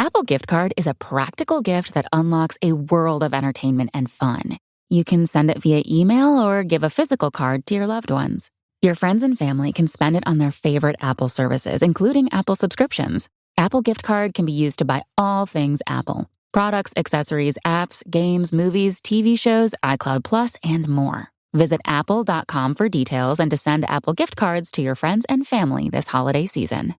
Apple Gift Card is a practical gift that unlocks a world of entertainment and fun. You can send it via email or give a physical card to your loved ones. Your friends and family can spend it on their favorite Apple services, including Apple subscriptions. Apple Gift Card can be used to buy all things Apple: products, accessories, apps, games, movies, TV shows, iCloud Plus, and more. Visit apple.com for details and to send Apple Gift Cards to your friends and family this holiday season.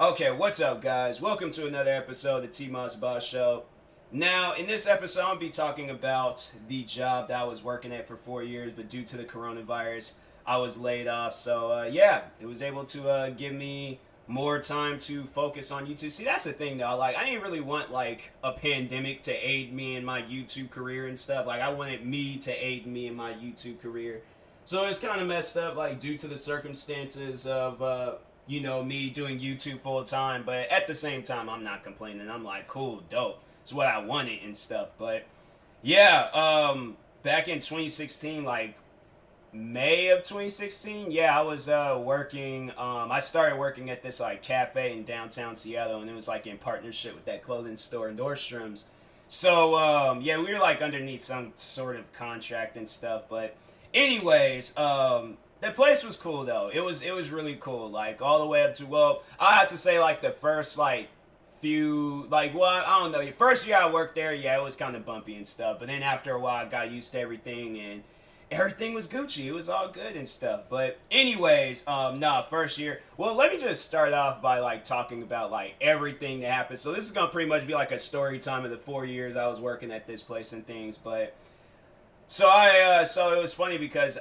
Okay, what's up, guys? Welcome to another episode of the TMossBoss Show. Now, in this episode, I'll be talking about the job that I was working at for 4 years, but due to the coronavirus, I was laid off. So, it was able to give me more time to focus on YouTube. See, that's the thing, though. I didn't really want, a pandemic to aid me in my YouTube career and stuff. I wanted me to aid me in my YouTube career. So, it's kind of messed up, due to the circumstances of, me doing YouTube full time, but at the same time, I'm not complaining. I'm like, cool, dope. It's what I wanted and stuff. But back in 2016, May of 2016, I was working. I started working at this cafe in downtown Seattle, and it was in partnership with that clothing store, Nordstrom's. So we were underneath some sort of contract and stuff. But anyways, the place was cool though. It was really cool. All the way up to, I have to say the first few, I don't know. The first year I worked there, it was kind of bumpy and stuff. But then after a while, I got used to everything and everything was Gucci. It was all good and stuff. But anyways, first year. Well, let me just start off by talking about everything that happened. So this is gonna pretty much be a story time of the 4 years I was working at this place and things. But so it was funny because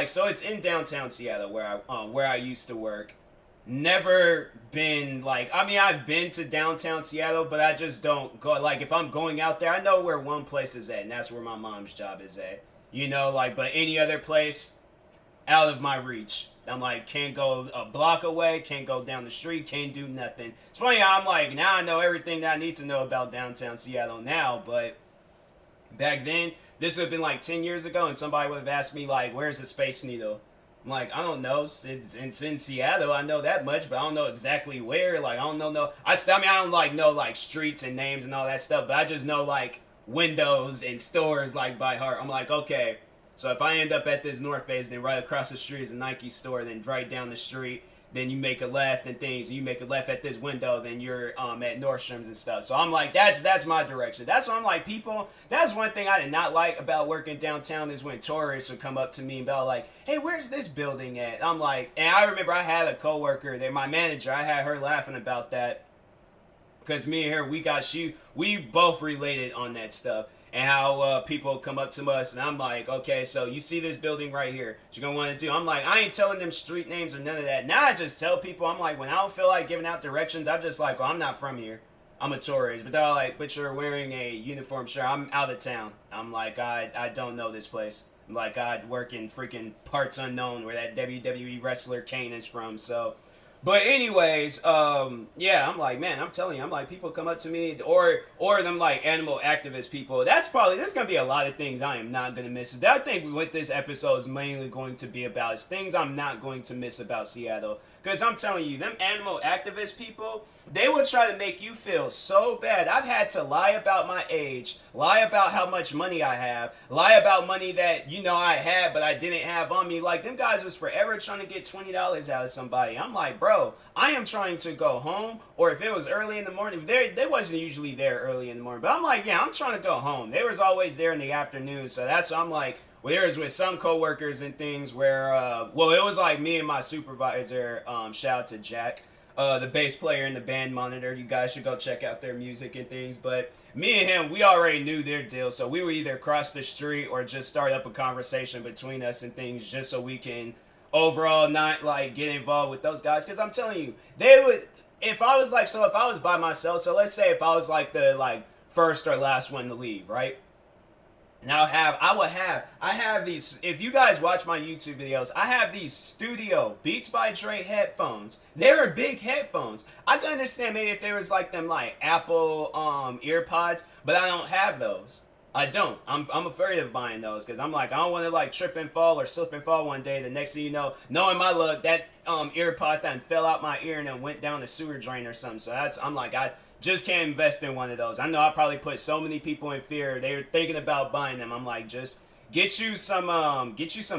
so it's in downtown Seattle where I used to work. Never been I've been to downtown Seattle, but I just don't go. If I'm going out there, I know where one place is at, and that's where my mom's job is at. But any other place, out of my reach. I'm can't go a block away, can't go down the street, can't do nothing. It's funny, I'm now I know everything that I need to know about downtown Seattle now, but back then, this would have been 10 years ago, and somebody would have asked me, where's the Space Needle? I'm I don't know. It's in Seattle. I know that much, but I don't know exactly where. I don't know. I don't know streets and names and all that stuff, but I just know windows and stores by heart. I'm okay. So if I end up at this North Face, then right across the street is a Nike store, then right down the street, then you make a left and things. You make a left at this window, then you're at Nordstrom's and stuff. So I'm that's my direction. That's what I'm people. That's one thing I did not like about working downtown is when tourists would come up to me and be hey, where's this building at? I'm and I remember I had a coworker there, my manager. I had her laughing about that because me and her, we both related on that stuff. And how people come up to us, and I'm okay, so you see this building right here. What you gonna want to do? I'm I ain't telling them street names or none of that. Now I just tell people, I'm when I don't feel like giving out directions, I'm just I'm not from here. I'm a tourist. But they're all but you're wearing a uniform shirt. I'm out of town. I'm I don't know this place. I'm I work in freaking parts unknown where that WWE wrestler Kane is from, so... But anyways, I'm man, I'm telling you, people come up to me, or them animal activist people. There's going to be a lot of things I am not going to miss. I think what this episode is mainly going to be about is things I'm not going to miss about Seattle. Because I'm telling you, them animal activist people, they will try to make you feel so bad. I've had to lie about my age, lie about how much money I have, lie about money that, I had but I didn't have on me. Them guys was forever trying to get $20 out of somebody. I'm bro, I am trying to go home, or if it was early in the morning, they wasn't usually there early in the morning, but I'm I'm trying to go home. They was always there in the afternoon, so that's what I'm there was with some coworkers and things where, it was me and my supervisor, shout out to Jack, the bass player and the band monitor. You guys should go check out their music and things. But me and him, we already knew their deal, so we would either cross the street or just start up a conversation between us and things just so we can overall not get involved with those guys. Because I'm telling you, they would, if I was by myself, so let's say if I was the first or last one to leave, right? And I have these, if you guys watch my YouTube videos, I have these studio Beats by Dre headphones. They're big headphones. I could understand maybe if there was like them like Apple earpods, but I don't have those. I don't. I'm afraid of buying those because I'm like, I don't want to like trip and fall or slip and fall one day. The next thing you know, knowing my luck, that earpod then fell out my ear and then went down the sewer drain or something. So I'm like, I just can't invest in one of those. I know I probably put so many people in fear. They were thinking about buying them. I'm like, just get you some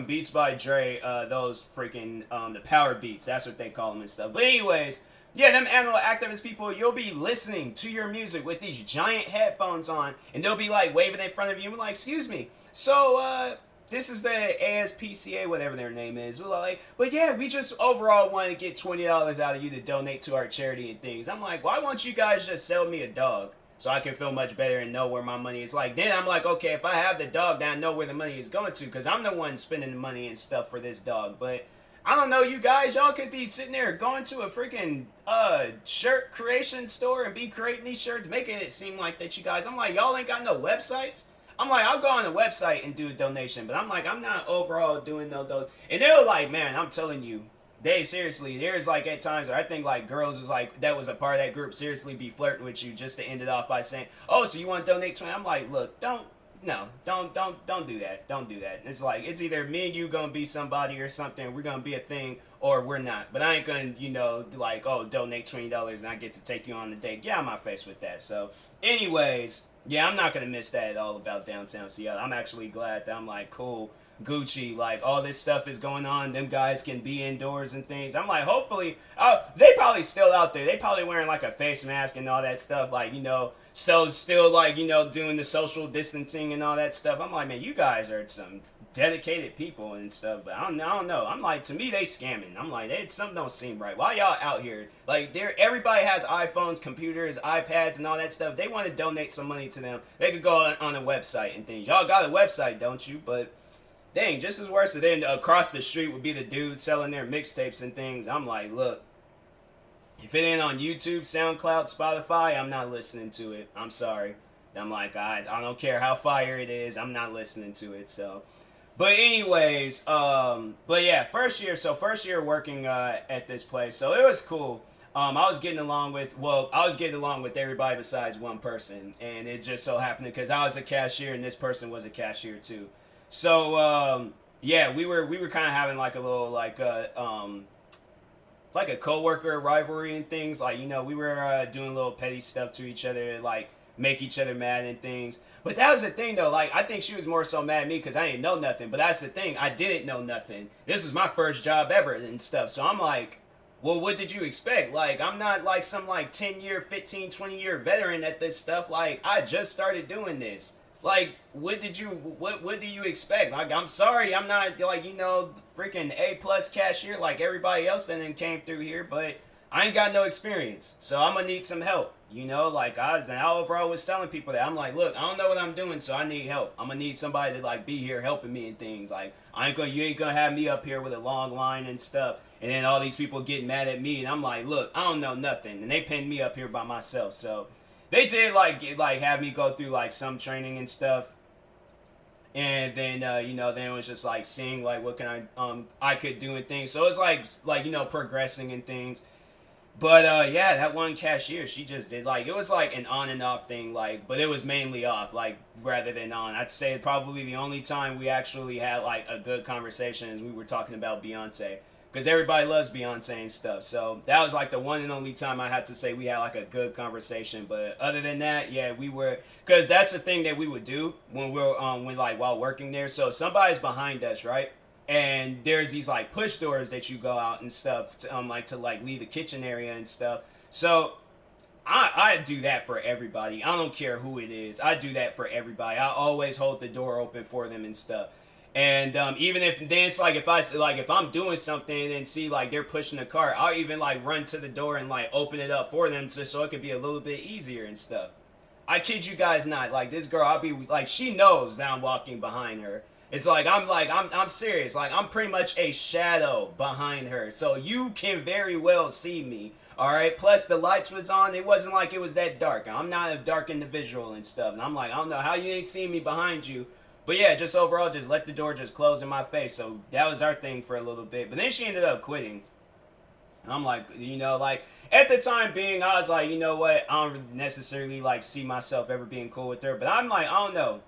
Beats by Dre, those freaking the power beats. That's what they call them and stuff. But anyways, yeah, them animal activist people, you'll be listening to your music with these giant headphones on, and they'll be like waving in front of you and like, excuse me. So, this is the ASPCA, whatever their name is. We're like, but yeah, we just overall want to get $20 out of you to donate to our charity and things. I'm like, why won't you guys just sell me a dog so I can feel much better and know where my money is? Like, then I'm like, okay, if I have the dog, then I know where the money is going to, because I'm the one spending the money and stuff for this dog. But I don't know, you guys, y'all could be sitting there going to a freaking shirt creation store and be creating these shirts, making it seem like that you guys, I'm like, y'all ain't got no websites? I'm like, I'll go on the website and do a donation, but I'm like, I'm not overall doing no those. And they were like, man, I'm telling you, they seriously, there's like at times where I think like girls was like, that was a part of that group, seriously be flirting with you just to end it off by saying, oh, so you want to donate 20? I'm like, look, don't do that. Don't do that. It's like, it's either me and you gonna be somebody or something, we're gonna be a thing, or we're not. But I ain't gonna, like, oh, donate $20 and I get to take you on a date. Get out of my face with that. So, anyways, yeah, I'm not gonna miss that at all about downtown Seattle. I'm actually glad that I'm like, cool, Gucci, like all this stuff is going on. Them guys can be indoors and things. I'm like, hopefully, they probably still out there. They probably wearing like a face mask and all that stuff. Like, so still like, doing the social distancing and all that stuff. I'm like, man, you guys are some dedicated people and stuff, but I don't know. I'm like, to me, they scamming. I'm like, something don't seem right. Why y'all out here? Like, everybody has iPhones, computers, iPads, and all that stuff. They want to donate some money to them. They could go on a website and things. Y'all got a website, don't you? But dang, just as worse. Then across the street would be the dude selling their mixtapes and things. I'm like, look, if it ain't on YouTube, SoundCloud, Spotify, I'm not listening to it. I'm sorry. I'm like, I don't care how fire it is. I'm not listening to it. So, but anyways, but yeah, first year working at this place, so it was cool. I was getting along with everybody besides one person, and it just so happened because I was a cashier and this person was a cashier too. So yeah, we were kind of having like a little like a coworker rivalry and things. Like, we were doing little petty stuff to each other, like make each other mad and things. But that was the thing though, like I think she was more so mad at me because I didn't know nothing. But that's the thing, I didn't know nothing. This was my first job ever and stuff. So I'm like, well, what did you expect? Like, I'm not like some like 10-year, 15, 20-year veteran at this stuff. Like, I just started doing this. Like, what do you expect? Like, I'm sorry, I'm not like, freaking A+ cashier like everybody else that then came through here, but I ain't got no experience. So I'm gonna need some help. Like I was telling people that I'm like, look, I don't know what I'm doing, so I need help. I'm gonna need somebody to like be here helping me and things. Like, you ain't gonna have me up here with a long line and stuff, and then all these people getting mad at me, and I'm like, look, I don't know nothing, and they pinned me up here by myself. So they did like have me go through like some training and stuff, and then then it was just like seeing like what can I could do and things. So it's like progressing and things. But yeah, that one cashier, she just did like, it was like an on and off thing, like, but it was mainly off, like, rather than on. I'd say probably the only time we actually had like a good conversation is we were talking about Beyonce, because everybody loves Beyonce and stuff. So that was like the one and only time I had to say we had like a good conversation. But other than that, yeah, we were, because that's the thing that we would do when we're while working there. So if somebody's behind us, right? And there's these like push doors that you go out and stuff to leave the kitchen area and stuff. So I do that for everybody. I don't care who it is. I do that for everybody. I always hold the door open for them and stuff. And even if then it's like if I'm doing something and see like they're pushing a cart, I'll even like run to the door and like open it up for them just so it can be a little bit easier and stuff. I kid you guys not. Like, this girl, I'll be like, she knows that I'm walking behind her. It's like I'm serious. Like, I'm pretty much a shadow behind her, so you can very well see me. All right. Plus, the lights was on. It wasn't like it was that dark. I'm not a dark individual and stuff. And I'm like, I don't know how you ain't seen me behind you, But yeah, just overall, just let the door just close in my face. So that was our thing for a little bit. But then she ended up quitting. And I'm like, like at the time being, I was like, you know what? I don't necessarily like see myself ever being cool with her. But I'm like, I don't know.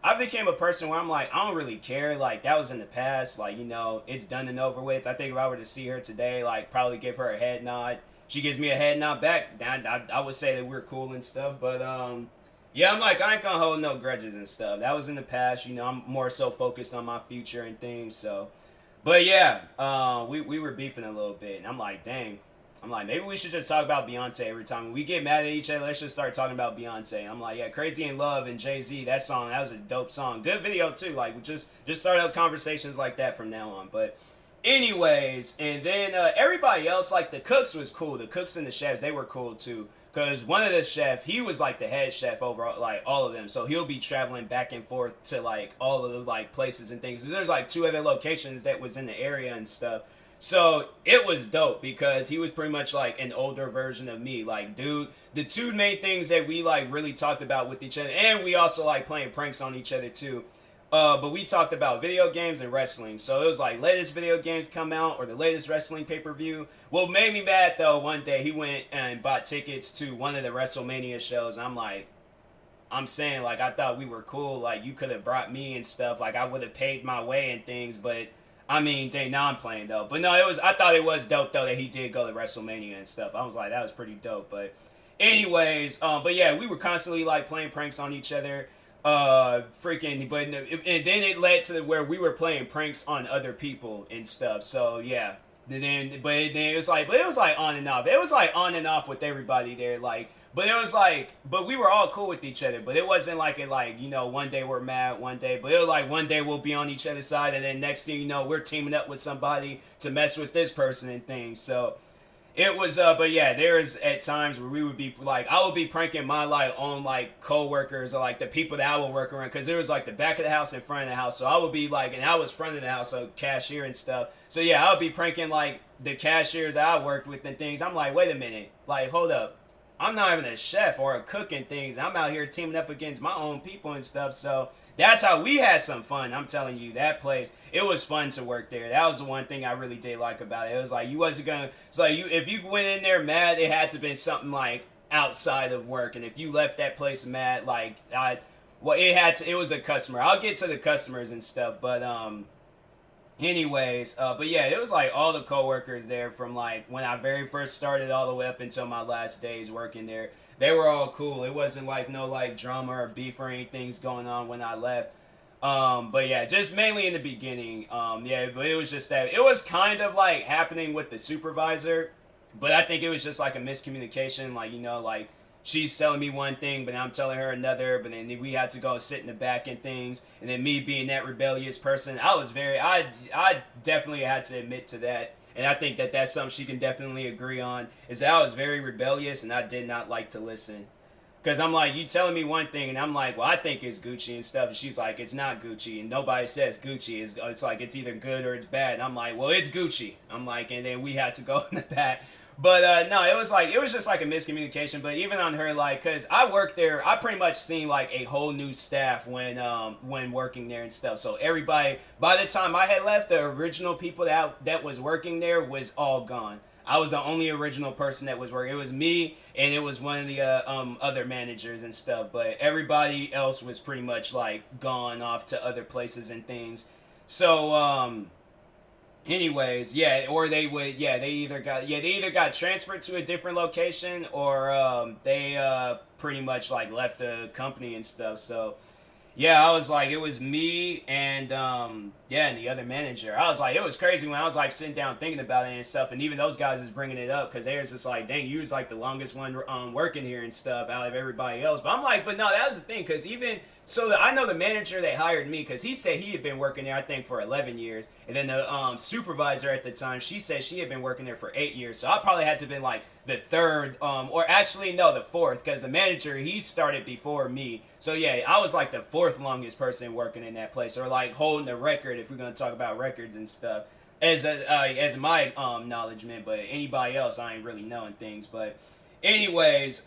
I became a person where I'm like, I don't really care. Like, that was in the past. Like, it's done and over with. I think if I were to see her today, like, probably give her a head nod. She gives me a head nod back. I would say that we're cool and stuff. But, yeah, I'm like, I ain't gonna hold no grudges and stuff. That was in the past. I'm more so focused on my future and things. So, but yeah, we were beefing a little bit. And I'm like, dang. I'm like, maybe we should just talk about Beyonce every time. When we get mad at each other, let's just start talking about Beyonce. I'm like, yeah, Crazy in Love and Jay-Z, that was a dope song. Good video, too. Like, we just start up conversations like that from now on. But anyways, and then everybody else, like, the cooks was cool. The cooks and the chefs, they were cool, too. Because one of the chef, he was, like, the head chef over, like, all of them. So he'll be traveling back and forth to, like, all of the, like, places and things. There's, like, 2 other locations that was in the area and stuff. So it was dope because he was pretty much like an older version of me. Like, dude, the 2 main things that we like really talked about with each other, and we also like playing pranks on each other too. But we talked about video games and wrestling. So it was like latest video games come out or the latest wrestling pay-per-view. What made me mad though, one day he went and bought tickets to one of the WrestleMania shows. I'm like, I'm saying like I thought we were cool. Like you could have brought me and stuff. Like I would have paid my way and things, but. I mean, dang, now I'm playing though. But no, I thought it was dope though that he did go to WrestleMania and stuff. I was like, that was pretty dope. But anyways, but yeah, we were constantly like playing pranks on each other. And then it led to where we were playing pranks on other people and stuff. So yeah. But it was like on and off. It was like on and off with everybody there. Like, but it was like, but we were all cool with each other. But it wasn't like one day we're mad, one day. But it was like one day we'll be on each other's side, and then next thing you know, we're teaming up with somebody to mess with this person and things. So it was, but yeah, there's at times where we would be like, I would be pranking my like own like co-workers or like the people that I would work around, because there was like the back of the house and front of the house. So I would be like, and I was front of the house, so cashier and stuff. So yeah, I would be pranking like the cashiers that I worked with and things. I'm like, wait a minute, like hold up, I'm not even a chef or a cook and things. I'm out here teaming up against my own people and stuff. So that's how we had some fun. I'm telling you, that place, it was fun to work there. That was the one thing I really did like about it. It was like you wasn't gonna. It's like if you went in there mad, it had to been something like outside of work. And if you left that place mad, like it was a customer. I'll get to the customers and stuff, but anyways, but yeah, it was like all the coworkers there from like when I very first started all the way up until my last days working there. They were all cool. It wasn't like no like drama or beef or anything's going on when I left. But yeah, just mainly in the beginning. Yeah, but it was just that it was kind of like happening with the supervisor, but I think it was just like a miscommunication. Like like she's telling me one thing, but I'm telling her another. But then we had to go sit in the back and things. And then me being that rebellious person, I definitely had to admit to that. And I think that that's something she can definitely agree on, is that I was very rebellious and I did not like to listen. Because I'm like, you telling me one thing, and I'm like, well, I think it's Gucci and stuff. And she's like, it's not Gucci. And nobody says Gucci. It's like, it's either good or it's bad. And I'm like, well, it's Gucci. I'm like, and then we had to go in the back. But no, it was just like a miscommunication. But even on her, like, cause I worked there, I pretty much seen like a whole new staff when working there and stuff. So everybody, by the time I had left, the original people that was working there was all gone. I was the only original person that was working. It was me, and it was one of the other managers and stuff. But everybody else was pretty much like gone off to other places and things. So anyways, yeah, or they either got transferred to a different location, or they pretty much like left the company and stuff. So yeah, I was like, it was me and and the other manager. I was like, it was crazy when I was like sitting down thinking about it and stuff, and even those guys is bringing it up because they was just like, dang, you was like the longest one working here and stuff out of everybody else. But I'm like, but no, that was the thing, because even so, I know the manager that hired me, because he said he had been working there, I think, for 11 years. And then the supervisor at the time, she said she had been working there for 8 years. So I probably had to have been like the third, or actually, no, the fourth, because the manager, he started before me. So yeah, I was like the fourth longest person working in that place, or like holding the record if we're going to talk about records and stuff. As my acknowledgement, but anybody else, I ain't really knowing things. But anyways,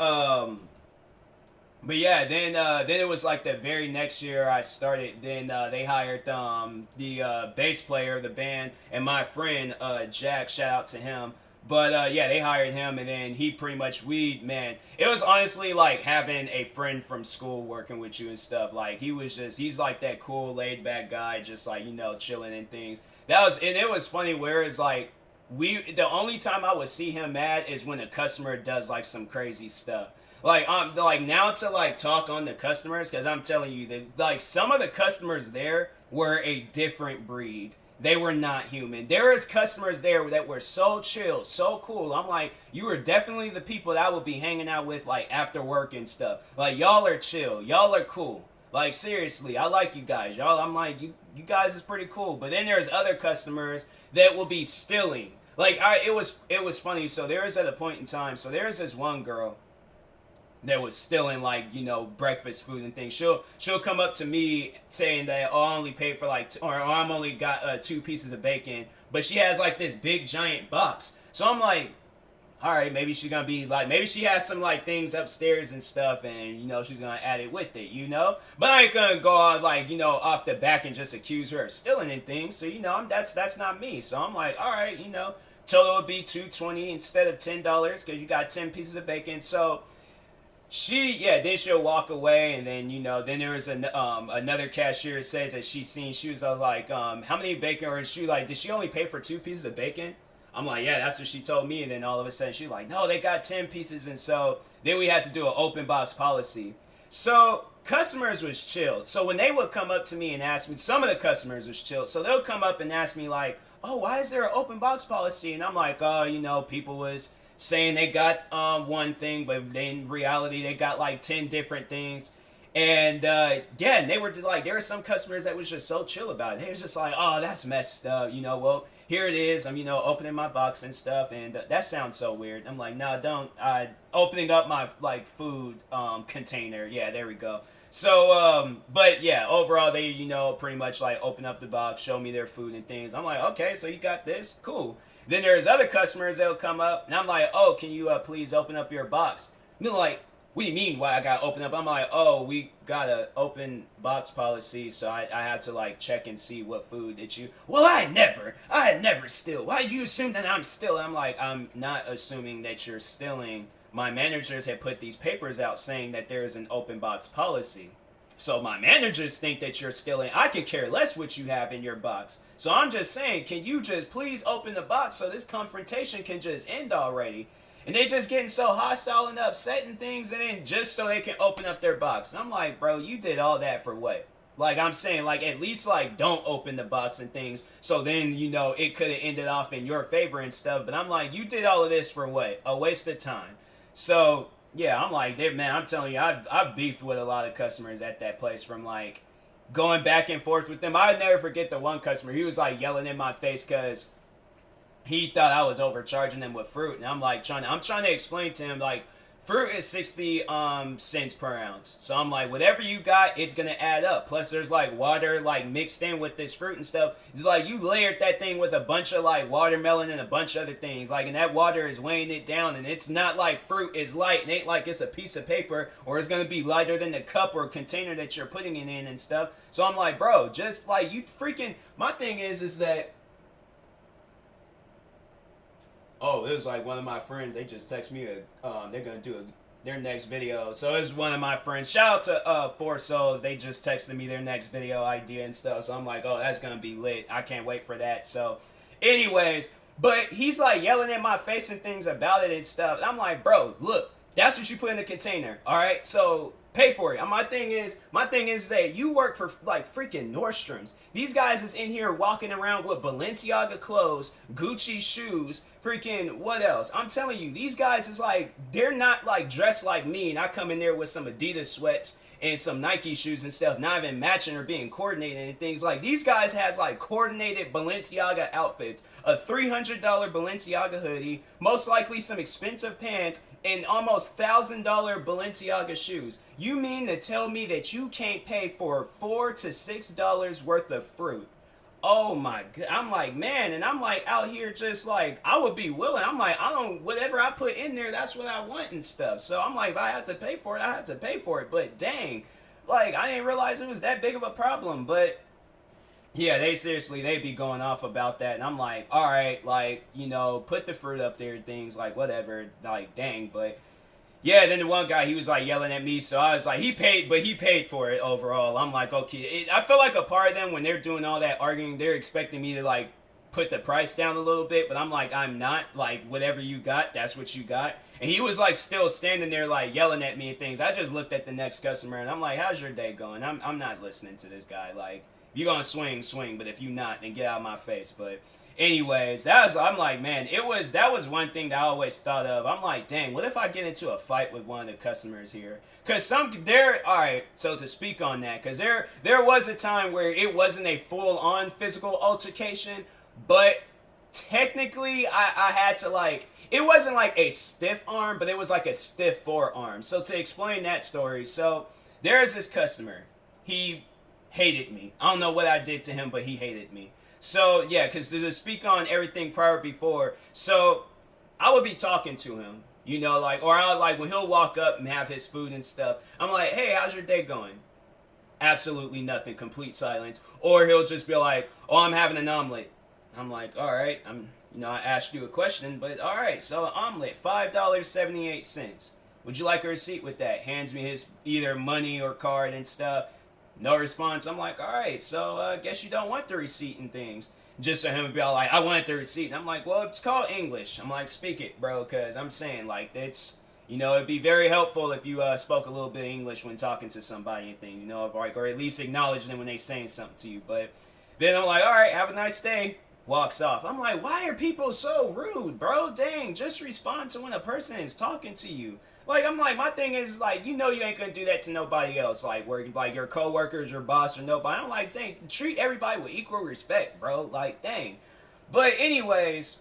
But yeah, then it was like the very next year I started. Then they hired the bass player of the band and my friend Jack. Shout out to him. But yeah, they hired him, and then he pretty much man. It was honestly like having a friend from school working with you and stuff. Like he's like that cool laid back guy, just like chilling and things. And it was funny. Whereas like the only time I would see him mad is when a customer does like some crazy stuff. Like now to like talk on the customers, because I'm telling you that like some of the customers there were a different breed. They were not human. There is customers there that were so chill, so cool. I'm like, you were definitely the people that I would be hanging out with like after work and stuff. Like y'all are chill, y'all are cool. Like seriously, I like you guys. Y'all, I'm like you guys is pretty cool. But then there's other customers that will be stealing. Like it was funny. So there was at a point in time. So there was this one girl that was stealing like breakfast food and things. She'll come up to me saying that I only paid for like or I'm only got 2 pieces of bacon, but she has like this big giant box. So I'm like, all right, maybe she's gonna be like, maybe she has some like things upstairs and stuff, and she's gonna add it with it, But I ain't gonna go on like off the back and just accuse her of stealing and things. So that's not me. So I'm like, all right, total would be $2.20 instead of $10 because you got 10 pieces of bacon. So then she'll walk away, and then then there was another cashier says that she was like, how many bacon, or she like, did she only pay for 2 pieces of bacon? I'm like, yeah, that's what she told me. And then all of a sudden she's like, no, they got 10 pieces. And so then we had to do an open box policy. So customers was chill. So when they would come up to me and ask me, some of the customers was chill, so they'll come up and ask me like, oh, why is there an open box policy? And I'm like, oh, people was saying they got one thing, but in reality they got like 10 different things. And and they were like, there were some customers that was just so chill about it. They was just like, oh, that's messed up, well, here it is. I'm opening my box and stuff, and that sounds so weird. I'm like, no, don't. Opening up my like food container. Yeah, there we go. So but yeah, overall they pretty much like open up the box, show me their food and things. I'm like, okay, so you got this, cool. Then there's other customers that'll come up, and I'm like, oh, can you please open up your box? And they're like, what do you mean why I gotta open up? I'm like, oh, we got a open box policy, so I had to like check and see what food that you. Well, I never steal. Why do you assume that I'm stealing? I'm like, I'm not assuming that you're stealing. My managers had put these papers out saying that there is an open box policy. So my managers think that you're stealing. I could care less what you have in your box. So I'm just saying, can you just please open the box so this confrontation can just end already? And they just getting so hostile and upset and things, and then just so they can open up their box. And I'm like, bro, you did all that for what? Like, I'm saying, like, at least, like, don't open the box and things, so then, it could have ended off in your favor and stuff. But I'm like, you did all of this for what? A waste of time. So, yeah, I'm like, man, I'm telling you, I've beefed with a lot of customers at that place from, like, going back and forth with them. I would never forget the one customer. He was, like, yelling in my face because he thought I was overcharging him with fruit, and I'm trying to explain to him like fruit is 60 cents per ounce. So I'm like, whatever you got, it's gonna add up. Plus there's like water like mixed in with this fruit and stuff. Like you layered that thing with a bunch of like watermelon and a bunch of other things. Like, and that water is weighing it down, and it's not like fruit is light. It ain't like it's a piece of paper or it's gonna be lighter than the cup or container that you're putting it in and stuff. So I'm like, bro, just like you freaking. My thing is that. Oh, it was like one of my friends. They just text me. They're gonna do their next video. So it was one of my friends. Shout out to Four Souls. They just texted me their next video idea and stuff. So I'm like, oh, that's gonna be lit. I can't wait for that. So, anyways, but he's like yelling in my face and things about it and stuff. And I'm like, bro, look, that's what you put in the container. All right, so pay for it. And my thing is that you work for like freaking Nordstrom's. These guys is in here walking around with Balenciaga clothes, Gucci shoes, freaking what else? I'm telling you, these guys is like, they're not like dressed like me, and I come in there with some Adidas sweats and some Nike shoes and stuff, not even matching or being coordinated and things. Like, these guys has like coordinated Balenciaga outfits, a $300 Balenciaga hoodie, most likely some expensive pants, and almost $1,000 Balenciaga shoes. You mean to tell me that you can't pay for $4 to $6 worth of fruit oh my god, I'm like, man, and I'm like out here just like, I would be willing. I'm like, I don't, whatever I put in there, that's what I want and stuff. So I'm like, if I have to pay for it, I have to pay for it. But dang, like I didn't realize it was that big of a problem. But yeah, they seriously, they be going off about that, and I'm like, all right, like, put the fruit up there, things like whatever, like dang. But yeah, then the one guy, he was like yelling at me, so I was like, he paid, but he paid for it overall. I'm like, okay. I feel like a part of them, when they're doing all that arguing, they're expecting me to like put the price down a little bit, but I'm like, I'm not. Like, whatever you got, that's what you got. And he was like still standing there like yelling at me and things. I just looked at the next customer and I'm like, how's your day going? I'm not listening to this guy. Like, if you're gonna swing, but if you not, then get out of my face. But anyways, I'm like, man, that was one thing that I always thought of. I'm like, dang, what if I get into a fight with one of the customers here? Because all right, so to speak on that, because there was a time where it wasn't a full-on physical altercation, but technically I had to like, it wasn't like a stiff arm, but it was like a stiff forearm. So to explain that story, so there's this customer. He hated me. I don't know what I did to him, but he hated me. So, yeah, because to speak on everything prior before, so I would be talking to him, like, or I would, like, when he'll walk up and have his food and stuff, I'm like, hey, how's your day going? Absolutely nothing, complete silence. Or he'll just be like, oh, I'm having an omelet. I'm like, all right, I asked you a question, but all right, so an omelet, $5.78. Would you like a receipt with that? Hands me his either money or card and stuff. No response. I'm like, all right, so I guess you don't want the receipt and things. Just so him to be all like, I wanted the receipt. And I'm like, well, it's called English. I'm like, speak it, bro, because I'm saying, like, it's, it'd be very helpful if you spoke a little bit of English when talking to somebody and things, or at least acknowledge them when they saying something to you. But then I'm like, all right, have a nice day. Walks off. I'm like, why are people so rude, bro? Dang, just respond to when a person is talking to you. Like, I'm like, my thing is, like, you ain't gonna do that to nobody else. Like, where, like, your coworkers, your boss, or nobody. I'm like saying, treat everybody with equal respect, bro. Like, dang. But anyways,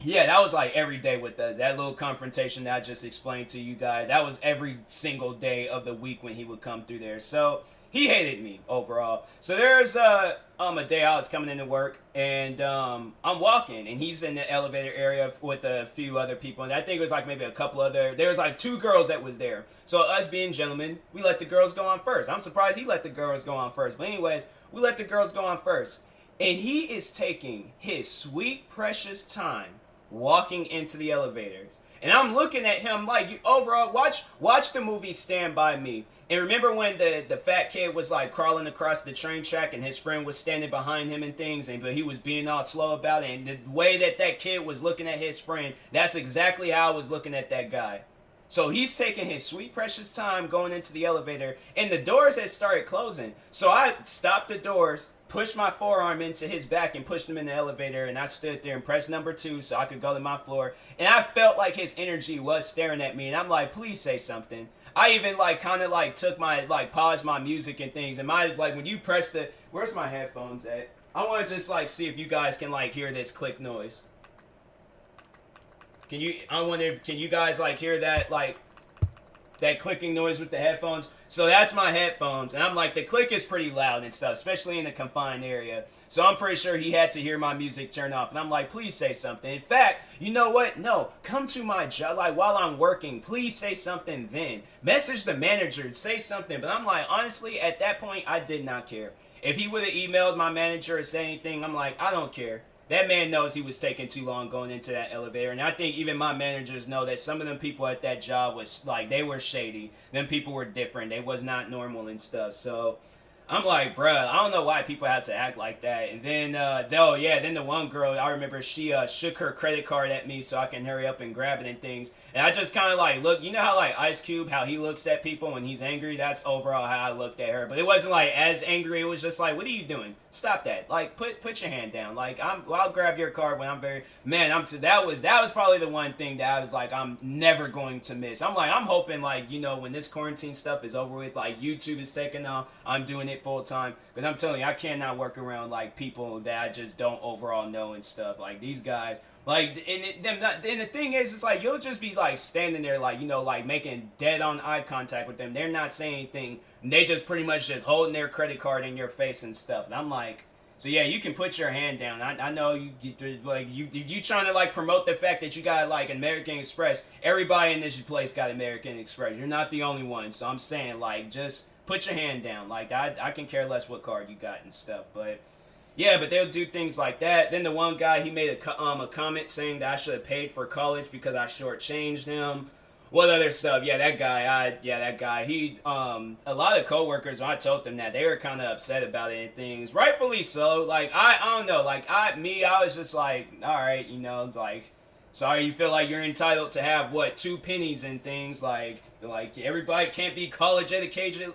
yeah, that was like every day with us. That little confrontation that I just explained to you guys, that was every single day of the week when he would come through there. So he hated me overall. So there's a day I was coming into work, and I'm walking, and he's in the elevator area with a few other people, and I think it was like maybe a couple other, there was like 2 girls that was there. So us being gentlemen, we let the girls go on first. I'm surprised he let the girls go on first, but anyways, we let the girls go on first. And he is taking his sweet, precious time walking into the elevators. And I'm looking at him like, you overall, watch the movie Stand By Me. And remember when the fat kid was like crawling across the train track and his friend was standing behind him and things, but he was being all slow about it. And the way that kid was looking at his friend, that's exactly how I was looking at that guy. So he's taking his sweet precious time going into the elevator, and the doors had started closing. So I stopped the doors, pushed my forearm into his back and pushed him in the elevator, and I stood there and pressed number 2 so I could go to my floor. And I felt like his energy was staring at me, and I'm like, please say something. I even like kind of like took my, like, paused my music and things, and my, like, when you press the, where's my headphones at? I want to just like see if you guys can like hear this click noise. Can you guys like hear that, like, that clicking noise with the headphones? So that's my headphones, and I'm like, the click is pretty loud and stuff, especially in a confined area. So I'm pretty sure he had to hear my music turn off, and I'm like, please say something. In fact, you know what? No, come to my job, like, while I'm working, please say something then. Message the manager, say something. But I'm like, honestly, at that point, I did not care. If he would have emailed my manager or said anything, I'm like, I don't care. That man knows he was taking too long going into that elevator. And I think even my managers know that some of them people at that job was like, they were shady. Them people were different. They was not normal and stuff. So I'm like, bruh, I don't know why people have to act like that. And then, then the one girl, I remember she shook her credit card at me so I can hurry up and grab it and things. And I just kind of like, look, you know how like Ice Cube, how he looks at people when he's angry? That's overall how I looked at her. But it wasn't like as angry. It was just like, what are you doing? Stop that. Like, put your hand down. Like, I'll grab your card when I'm that was probably the one thing that I was like, I'm never going to miss. I'm like, I'm hoping like, when this quarantine stuff is over with, like YouTube is taking off, I'm doing it full time. Because I'm telling you, I cannot work around like people that I just don't overall know and stuff. Like these guys, like, and the thing is, it's like you'll just be like standing there, like, like making dead on eye contact with them. They're not saying anything. They just pretty much just holding their credit card in your face and stuff. And I'm like, So yeah, you can put your hand down. I know you trying to like promote the fact that you got like American Express. Everybody in this place got American Express. You're not the only one. So I'm saying like just put your hand down. Like I can care less what card you got and stuff. But yeah, but they'll do things like that. Then the one guy, he made a comment saying that I should have paid for college because I shortchanged him. What other stuff? Yeah, that guy. He a lot of coworkers, when I told them that, they were kind of upset about it and things, rightfully so. Like I don't know, like I was just like, all right, you know, like, sorry, you feel like you're entitled to have what 2 pennies and things like everybody can't be college educated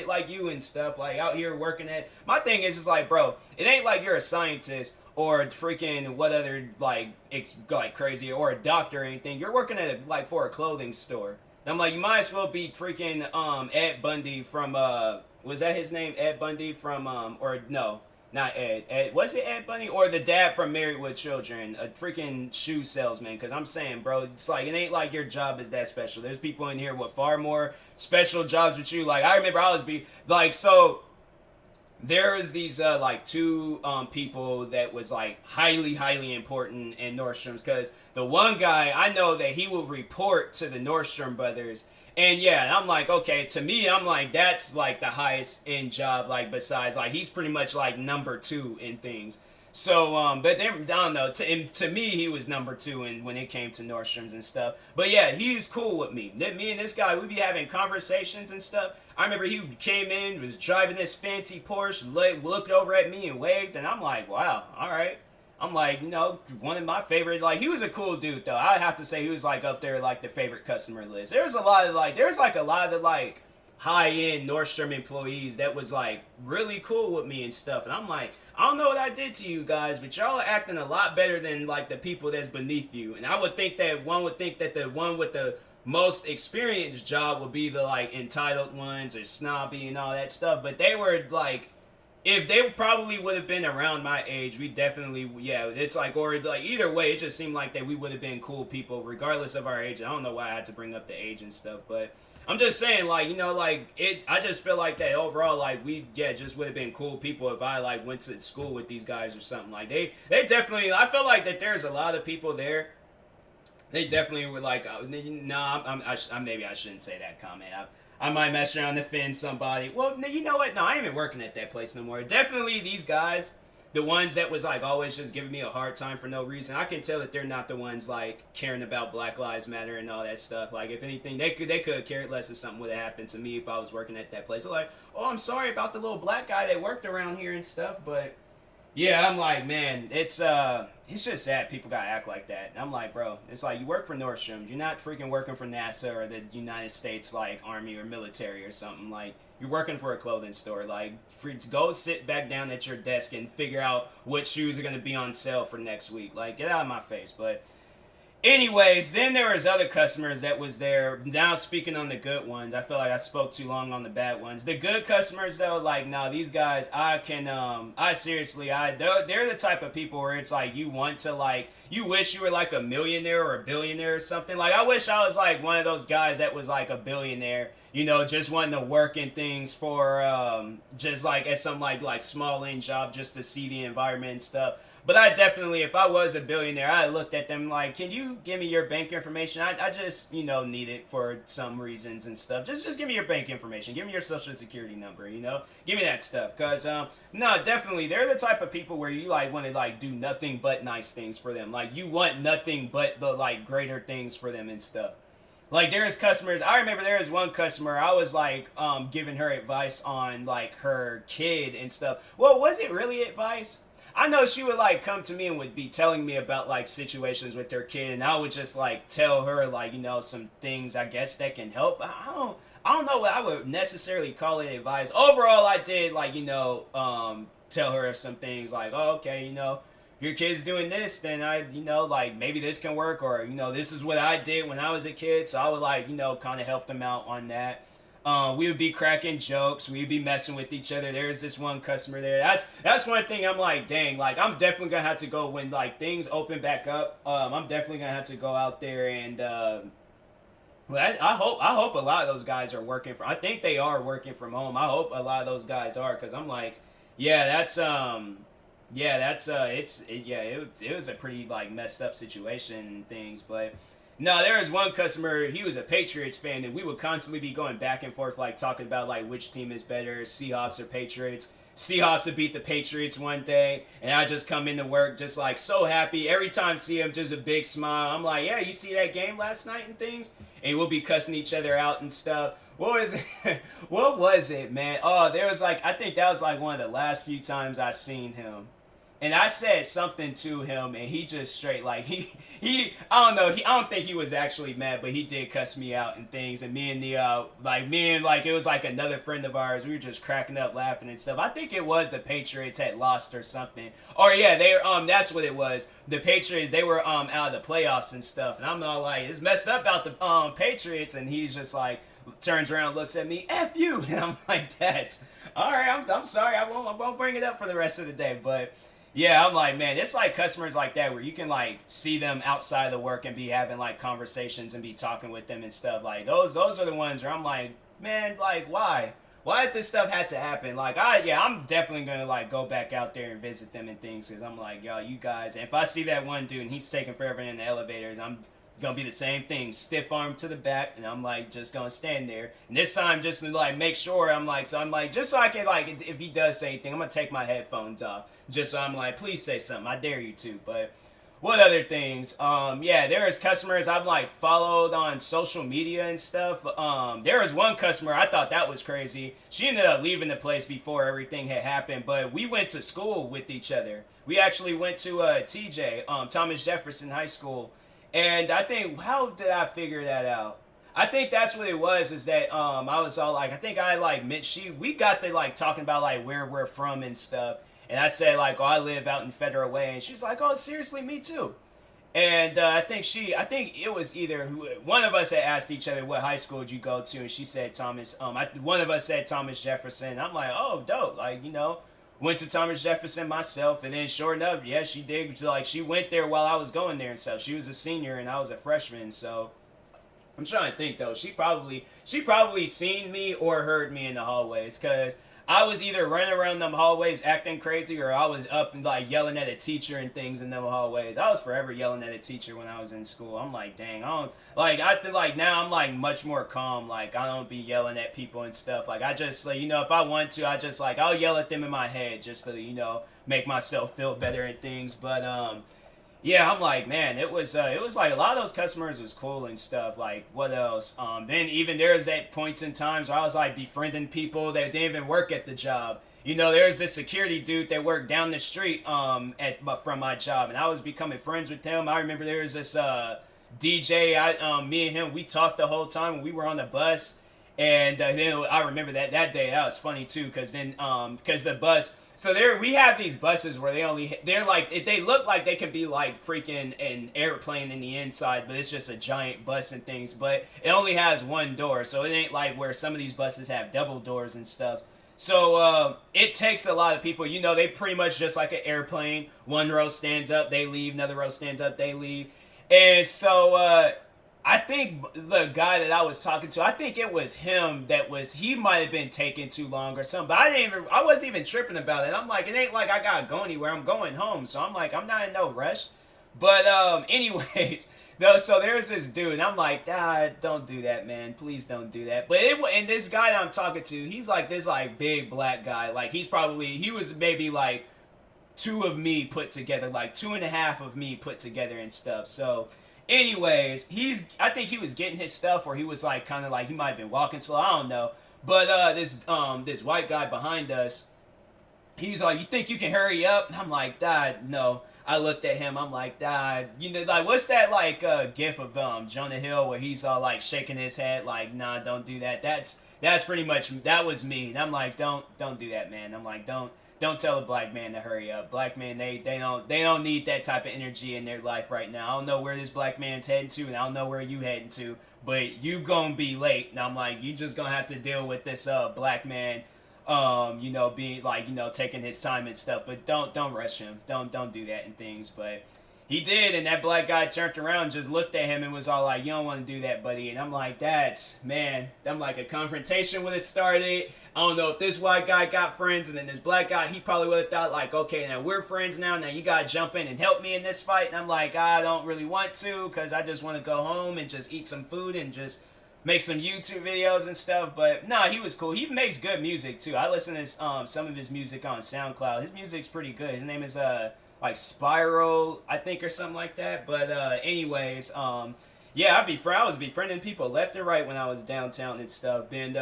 like you and stuff, like out here working at. My thing is like, bro, it ain't like you're a scientist or freaking what other like crazy or a doctor or anything. You're working at like for a clothing store. And I'm like, you might as well be freaking Ed Bundy from was that his name, Ed Bundy from or no, not Ed, was it Ed Bundy or the dad from Married with Children, a freaking shoe salesman? Because I'm saying, bro, it's like it ain't like your job is that special. There's people in here with far more special jobs with you. Like I remember I was be like, so there was these like 2 people that was like highly important in Nordstrom's, because the one guy I know that he will report to the Nordstrom brothers. And yeah, and I'm like, okay, to me, I'm like, that's like the highest end job, like besides, like he's pretty much like number 2 in things. So, but I don't know. To me, he was number 2 when it came to Nordstrom's and stuff. But yeah, he was cool with me. Me and this guy, we'd be having conversations and stuff. I remember he came in, was driving this fancy Porsche, looked over at me and waved, and I'm like, wow, all right. I'm like, you know, one of my favorite, like, he was a cool dude, though. I have to say he was, like, up there, like, the favorite customer list. There's a lot of, like, high-end Nordstrom employees that was, like, really cool with me and stuff. And I'm like, I don't know what I did to you guys, but y'all are acting a lot better than, like, the people that's beneath you. And I would think that the one with the most experienced job would be the, like, entitled ones or snobby and all that stuff. But they were, like, if they probably would have been around my age, we definitely, yeah, it's like, or like either way, it just seemed like that we would have been cool people regardless of our age. I don't know why I had to bring up the age and stuff, but I'm just saying, like, you know, like, I just feel like that overall, like, we, yeah, just would have been cool people if I, like, went to school with these guys or something. Like, they definitely, I feel like that there's a lot of people there. They definitely were like, maybe I shouldn't say that comment. I might mess around and offend somebody. Well, you know what? No, I ain't even working at that place no more. Definitely these guys, the ones that was like always just giving me a hard time for no reason, I can tell that they're not the ones like caring about Black Lives Matter and all that stuff. Like, if anything, they could have cared less if something would have happened to me if I was working at that place. They're like, oh, I'm sorry about the little black guy that worked around here and stuff, but yeah, I'm like, man, it's just sad people gotta act like that. And I'm like, bro, it's like you work for Nordstrom. You're not freaking working for NASA or the United States, like, Army or military or something. Like, you're working for a clothing store. Like, go sit back down at your desk and figure out what shoes are gonna be on sale for next week. Like, get out of my face. But anyways, then there was other customers that was there. Now speaking on the good ones, I feel like I spoke too long on the bad ones. The good customers though, like, no, these guys, they're the type of people where it's like you want to, like, you wish you were like a millionaire or a billionaire or something. Like, I wish I was like one of those guys that was like a billionaire, you know, just wanting to work in things for just like at some like small end job just to see the environment and stuff. But I definitely, if I was a billionaire, I looked at them like, can you give me your bank information? I just, you know, need it for some reasons and stuff. Just give me your bank information. Give me your social security number, you know? Give me that stuff. Because, no, definitely, they're the type of people where you, like, want to, like, do nothing but nice things for them. Like, you want nothing but the, like, greater things for them and stuff. Like, there's customers, I remember there was one customer, I was, like, giving her advice on, like, her kid and stuff. Well, was it really advice? I know she would, like, come to me and would be telling me about, like, situations with her kid, and I would just, like, tell her, like, you know, some things, I guess, that can help. I don't know what I would necessarily call it advice. Overall, I did, like, you know, tell her some things, like, oh, okay, you know, if your kid's doing this, then you know, like, maybe this can work, or, you know, this is what I did when I was a kid, so I would, like, you know, kind of help them out on that. We would be cracking jokes. We'd be messing with each other. There's this one customer there. That's one thing I'm like, dang, like, I'm definitely going to have to go when, like, things open back up. I'm definitely going to have to go out there and, well, I hope a lot of those guys are working I think they are working from home. I hope a lot of those guys are, because I'm like, Yeah, it was a pretty like messed up situation and things, but no, there was one customer. He was a Patriots fan, and we would constantly be going back and forth, like talking about like which team is better, Seahawks or Patriots. Seahawks would beat the Patriots one day, and I just come into work just like so happy every time I see him, just a big smile. I'm like, yeah, you see that game last night and things, and we'll be cussing each other out and stuff. What was it? What was it, man? Oh, there was like I think that was like one of the last few times I seen him, and I said something to him, and he just straight like he I don't know, I don't think he was actually mad, but he did cuss me out and things, and me and like it was like another friend of ours, we were just cracking up laughing and stuff. I think it was the Patriots had lost or something, or yeah, they were that's what it was. The Patriots, they were out of the playoffs and stuff, and I'm all like, it's messed up about the Patriots, and he's just like turns around, looks at me, F you, and I'm like, that's all right. I'm sorry, I won't bring it up for the rest of the day, but yeah, I'm like, man, it's like customers like that where you can like see them outside of the work and be having like conversations and be talking with them and stuff. Like those are the ones where I'm like, man, like why? Why did this stuff had to happen? Like I'm definitely gonna like go back out there and visit them and things because I'm like, yo, you guys. And if I see that one dude and he's taking forever in the elevators, I'm gonna be the same thing, stiff arm to the back, and I'm like just gonna stand there. And this time, just to like make sure, I'm like just so I can like if he does say anything, I'm gonna take my headphones off, just so I'm like, please say something, I dare you to. But what other things? Yeah, there is customers I've like followed on social media and stuff. There was one customer I thought that was crazy. She ended up leaving the place before everything had happened, but we went to school with each other. We actually went to TJ, Thomas Jefferson High School. And I think, how did I figure that out? I think that's what it was. Is that I was all like, I think I like we got to like talking about like where we're from and stuff. And I said like, oh, I live out in Federal Way, and she's like, oh, seriously, me too. And I think it was either one of us had asked each other what high school did you go to, and she said Thomas. One of us said Thomas Jefferson. I'm like, oh, dope. Like went to Thomas Jefferson myself, and then sure enough, yeah, she did. Like she went there while I was going there and stuff. She was a senior and I was a freshman, so I'm trying to think though. She probably seen me or heard me in the hallways because I was either running around them hallways acting crazy or I was up and like yelling at a teacher and things in them hallways. I was forever yelling at a teacher when I was in school. I'm like, dang, I don't like I feel like now I'm like much more calm. Like I don't be yelling at people and stuff. Like I just like if I want to, I just like I'll yell at them in my head just to make myself feel better and things. But yeah, I'm like, man, it was like a lot of those customers was cool and stuff. Like, what else? Then even there's that points in times where I was like befriending people that didn't even work at the job. There's this security dude that worked down the street from my job, and I was becoming friends with him. I remember there was this DJ. Me and him, we talked the whole time when we were on the bus, and then I remember that day that was funny too, because the bus. So we have these buses where they're like they look like they could be like freaking an airplane in the inside, but it's just a giant bus and things. But it only has one door, so it ain't like where some of these buses have double doors and stuff. So it takes a lot of people. They pretty much just like an airplane. One row stands up, they leave. Another row stands up, they leave. And so I think the guy that I was talking to, I think it was him he might have been taking too long or something, but I wasn't even tripping about it. I'm like, it ain't like I gotta go anywhere, I'm going home, so I'm like, I'm not in no rush. But anyways, though, so there's this dude, and I'm like, don't do that, man, please don't do that. And this guy that I'm talking to, he's like this like big black guy, like he was maybe like two of me put together, like two and a half of me put together and stuff. So anyways, I think he was getting his stuff, or he was like kind of like he might have been walking slow. I don't know. But this white guy behind us, he's like, "You think you can hurry up?" And I'm like, "Dad, no." I looked at him. I'm like, "Dad, like what's that like gif of Jonah Hill where he's all like shaking his head like, nah, don't do that." That's pretty much that was me. And I'm like, don't do that, man. I'm like, don't tell a black man to hurry up. Black men, they don't need that type of energy in their life right now. I don't know where this black man's heading to, and I don't know where you heading to, but you gonna be late. And I'm like, you just gonna have to deal with this black man, being like, taking his time and stuff. But don't rush him. Don't do that and things. But He did, and that black guy turned around, just looked at him, and was all like, "You don't want to do that, buddy." And I'm like, "That's man." I'm like, a confrontation would have started. I don't know if this white guy got friends, and then this black guy, he probably would have thought like, "Okay, now we're friends now. Now you gotta jump in and help me in this fight." And I'm like, I don't really want to, cause I just want to go home and just eat some food and just make some YouTube videos and stuff. But nah, he was cool. He makes good music too. I listen to some of his music on SoundCloud. His music's pretty good. His name is like Spiral, I think, or something like that. But anyways, yeah, I was befriending people left and right when I was downtown and stuff. Then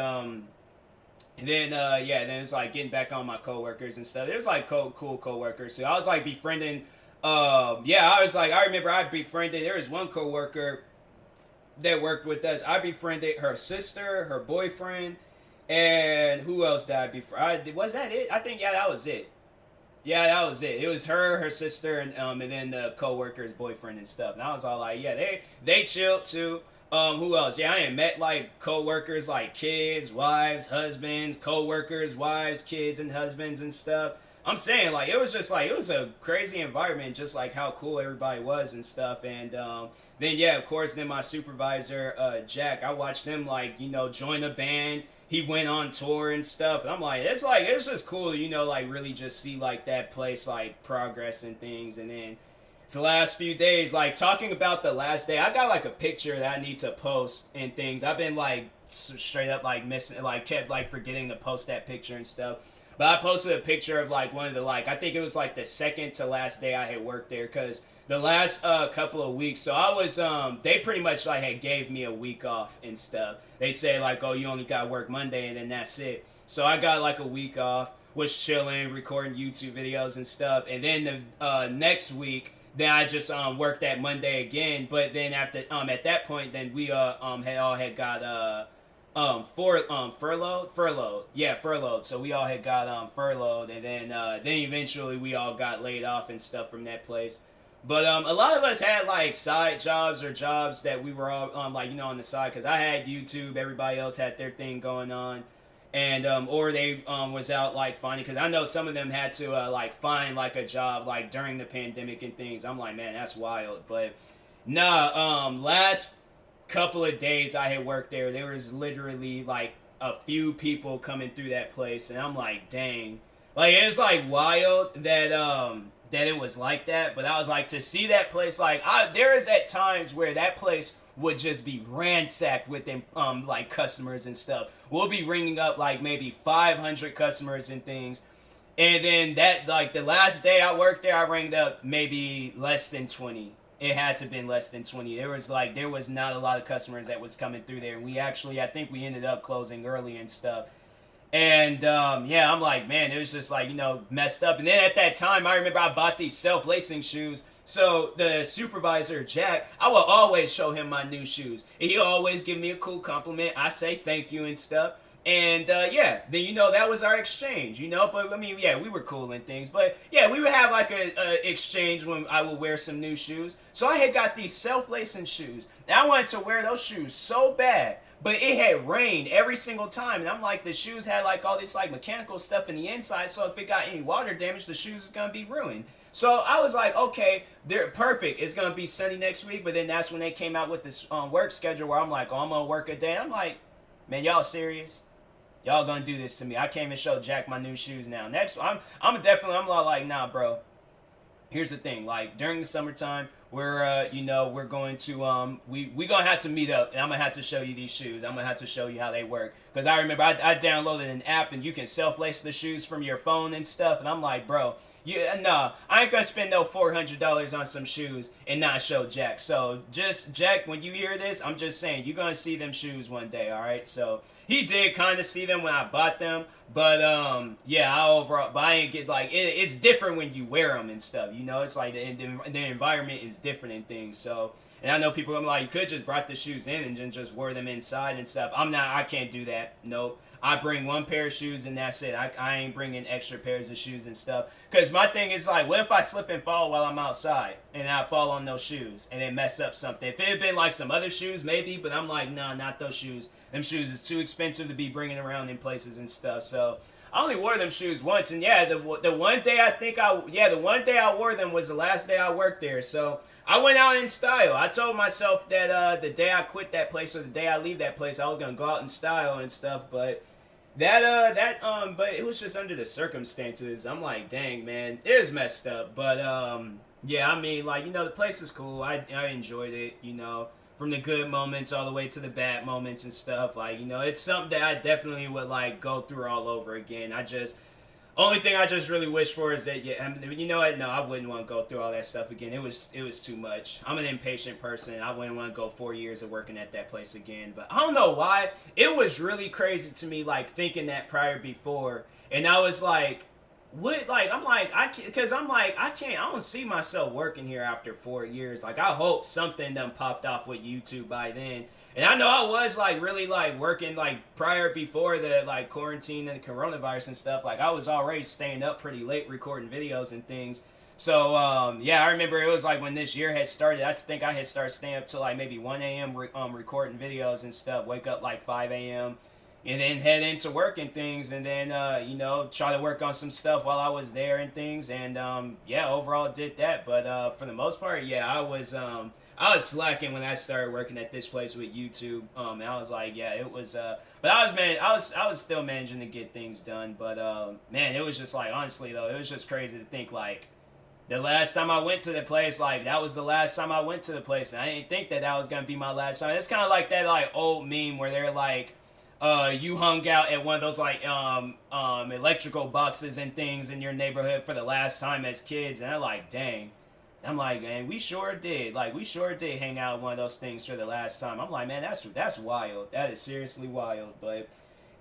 it was like getting back on my coworkers and stuff. It was like cool coworkers. So I was like befriending. I remember I befriended. There was one coworker that worked with us. I befriended her sister, her boyfriend, and who else did I befriend? Was that it? I think that was it. Yeah, that was it. It was her, her sister, and then the coworker's boyfriend and stuff. And I was all like, yeah, they chilled too. Who else? Yeah, I ain't met like coworkers, like kids, wives, husbands, coworkers, wives, kids, and husbands and stuff. I'm saying like it was just like it was a crazy environment, just like how cool everybody was and stuff. And then yeah, of course, then my supervisor Jack, I watched him like join a band. He went on tour and stuff, and I'm like it's just cool, like really just see like that place like progress and things. And then it's the last few days, like talking about the last day, I got like a picture that I need to post and things. I've been like straight up like missing, like kept like forgetting to post that picture and stuff. But I posted a picture of like one of the I think it was like the second to last day I had worked there, because the last couple of weeks, so I was they pretty much like had gave me a week off and stuff. They said like, oh, you only got to work Monday and then that's it. So I got like a week off, was chilling, recording YouTube videos and stuff. And then the next weweek, then I just worked that Monday again. But then after at that point, then we had got furloughed. Yeah, furloughed. So we all had got furloughed, and then eventually we all got laid off and stuff from that place. But a lot of us had like side jobs or jobs that we were all on the side, because I had YouTube, everybody else had their thing going on, and or they was out like finding, because I know some of them had to like find like a job like during the pandemic and things. I'm like, man, that's wild. But nah, last couple of days I had worked there was literally like a few people coming through that place, and I'm like, dang, like it's like wild that it was like that. But I was like, to see that place, like there is at times where that place would just be ransacked with them like customers and stuff. We'll be ringing up like maybe 500 customers and things, and then that like the last day I worked there, I rang up maybe less than 20. It had to have been less than 20. There was not a lot of customers that was coming through there. We actually, I think we ended up closing early and stuff. And yeah, I'm like, man, it was just like, messed up. And then at that time, I remember I bought these self-lacing shoes. So the supervisor, Jack, I will always show him my new shoes. And he'll always give me a cool compliment. I say thank you and stuff. And yeah, then that was our exchange, But I mean, yeah, we were cool and things. But yeah, we would have like a exchange when I would wear some new shoes. So I had got these self-lacing shoes, and I wanted to wear those shoes so bad. But it had rained every single time, and I'm like, the shoes had like all this like mechanical stuff in the inside, so if it got any water damage, the shoes is gonna be ruined. So I was like, okay, they're perfect. It's gonna be sunny next week. But then that's when they came out with this work schedule where I'm like, oh, I'm gonna work a day. I'm like, man, y'all serious? Y'all gonna do this to me? I came and show Jack my new shoes now. Next, I'm like, nah, bro. Here's the thing, like during the summertime, we're we're going to we gonna have to meet up, and I'm gonna have to show you these shoes. I'm gonna have to show you how they work, because I remember I downloaded an app and you can self-lace the shoes from your phone and stuff, and I'm like, bro, I ain't gonna spend no $400 on some shoes and not show Jack. So just Jack, when you hear this, I'm just saying you're gonna see them shoes one day, all right? So he did kind of see them when I bought them, but yeah, I ain't get like it's different when you wear them and stuff, It's like the environment is different and things. So, and I know people are like, you could just brought the shoes in and then just wear them inside and stuff. I can't do that. Nope. I bring one pair of shoes and that's it. I ain't bringing extra pairs of shoes and stuff. Because my thing is like, what if I slip and fall while I'm outside and I fall on those shoes and it mess up something? If it had been like some other shoes, maybe, but I'm like, nah, not those shoes. Them shoes is too expensive to be bringing around in places and stuff. So I only wore them shoes once, and yeah, the one day the one day I wore them was the last day I worked there. So I went out in style. I told myself that the day I quit that place or the day I leave that place, I was gonna go out in style and stuff. But but it was just under the circumstances. I'm like, dang, man, it was messed up. But yeah, I mean, like, you know, the place was cool. I enjoyed it, you know, from the good moments all the way to the bad moments and stuff. Like, you know, it's something that I definitely would like go through all over again. Only thing I just really wish for is that, yeah, I mean, you know what? No, I wouldn't want to go through all that stuff again. It was too much. I'm an impatient person. I wouldn't want to go 4 years of working at that place again. But I don't know why. It was really crazy to me, like, thinking that prior before. And I was like, what? Like, I don't see myself working here after 4 years. Like, I hope something done popped off with YouTube by then. And I know I was like really like working like prior before the like quarantine and the coronavirus and stuff. Like I was already staying up pretty late recording videos and things. So yeah, I remember it was like when this year had started. I think I had started staying up till like maybe 1 a.m. Recording videos and stuff. Wake up like 5 a.m. and then head into work and things, and then you know, try to work on some stuff while I was there and things. And yeah, overall did that. But for the most part, yeah, I was slacking when I started working at this place with YouTube. And I was like, yeah, it was. But I was still managing to get things done. But man, it was just like, honestly though, it was just crazy to think like the last time I went to the place, like that was the last time I went to the place, and I didn't think that was gonna be my last time. It's kind of like that like old meme where they're like, you hung out at one of those like electrical boxes and things in your neighborhood for the last time as kids, and I'm like, dang. I'm like, man, we sure did. Like, we sure did hang out at one of those things for the last time. I'm like, man, that's wild. That is seriously wild. But,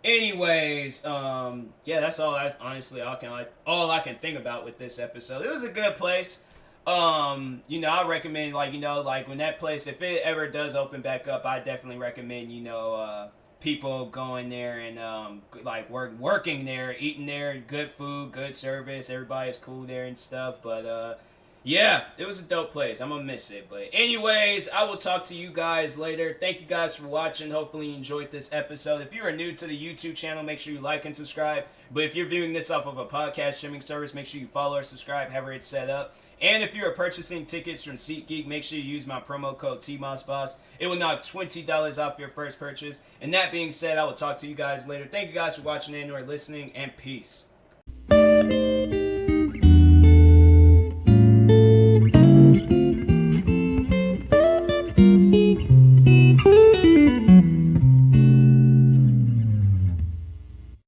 anyways, yeah, that's all. That's honestly all I can think about with this episode. It was a good place. You know, I recommend like, you know, like when that place, if it ever does open back up, I definitely recommend, you know, people going there and like working there, eating there, good food, good service. Everybody's cool there and stuff. But yeah, it was a dope place. I'm gonna miss it. But anyways, I will talk to you guys later. Thank you guys for watching. Hopefully you enjoyed this episode. If you are new to the YouTube channel, make sure you like and subscribe. But if you're viewing this off of a podcast streaming service, make sure you follow or subscribe, however it's set up. And if you are purchasing tickets from SeatGeek, make sure you use my promo code TMossBoss. It will knock $20 off your first purchase. And that being said, I will talk to you guys later. Thank you guys for watching and or listening, and peace.